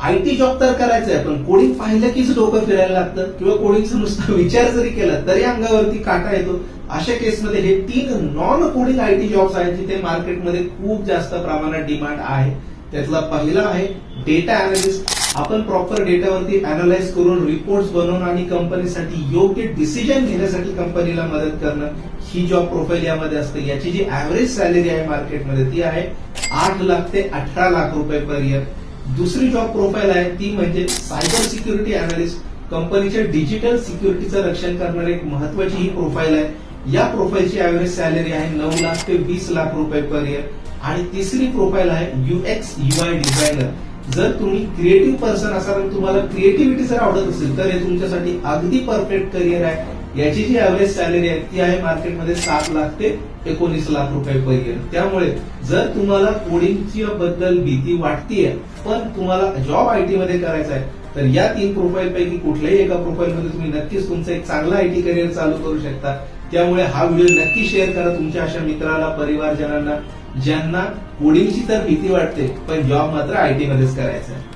IT job तर करायचा आहे, पण कोडिंग पाहिलं कीच डोकं फिरायला लागतं किंवा कोडिंगचा नुसता विचार जरी केला तरी अंगावरती काटा येतो. अशा केसमध्ये हे 3 नॉन कोडिंग आयटी जॉब्स आहेत जिथे मार्केटमध्ये खूप जास्त प्रमाणात डिमांड आहे. त्यातला पहिला आहे डेटा अनालिस्ट. आपण प्रॉपर डेटावरती अनालाइज करून रिपोर्ट्स बनवून आणि कंपनीसाठी योग्य डिसिजन घेण्यासाठी कंपनीला मदत करणं, ही जॉब प्रोफाईल यामध्ये असते. याची जी ऍव्हरेज सॅलरी आहे मार्केटमध्ये ती आहे 8 लाख ते 18 लाख रुपये पर इयर. दुसरी जॉब प्रोफाईल आहे ती म्हणजे सायबर सिक्युरिटी अनालिस्ट. कंपनीच्या डिजिटल सिक्युरिटीचं रक्षण करणारी एक महत्वाची ही प्रोफाईल आहे. या प्रोफाईलची ऍव्हरेज सॅलरी आहे 9 लाख ते 20 लाख रुपये पर इयर. आणि तिसरी प्रोफाईल आहे UX UI डिझायनर. जर तुम्ही क्रिएटिव्ह पर्सन असाल आणि तुम्हाला क्रिएटिव्हिटी जर आवडत असेल तर हे तुमच्यासाठी अगदी परफेक्ट करिअर आहे. याची जी ऍव्हरेज सॅलरी आहे ती आहे मार्केटमध्ये 7 लाख ते 19 लाख रुपये पर इयर. त्यामुळे जर तुम्हाला कोडिंगची बद्दल भीती वाटतीये पण तुम्हाला जॉब आयटी मध्ये करायचा आहे तर या 3 प्रोफाईल पैकी कुठल्याही एका प्रोफाईल मध्ये तुम्ही नक्कीच तुमचं एक चांगला आयटी करिअर चालू करू शकता. त्यामुळे हा व्हिडिओ नक्की शेअर करा तुमच्या अशा मित्राला, परिवारजनांना ज्यांना कोडिंगची तर भीती वाटते पण जॉब मात्र आयटी मध्येच करायचा आहे.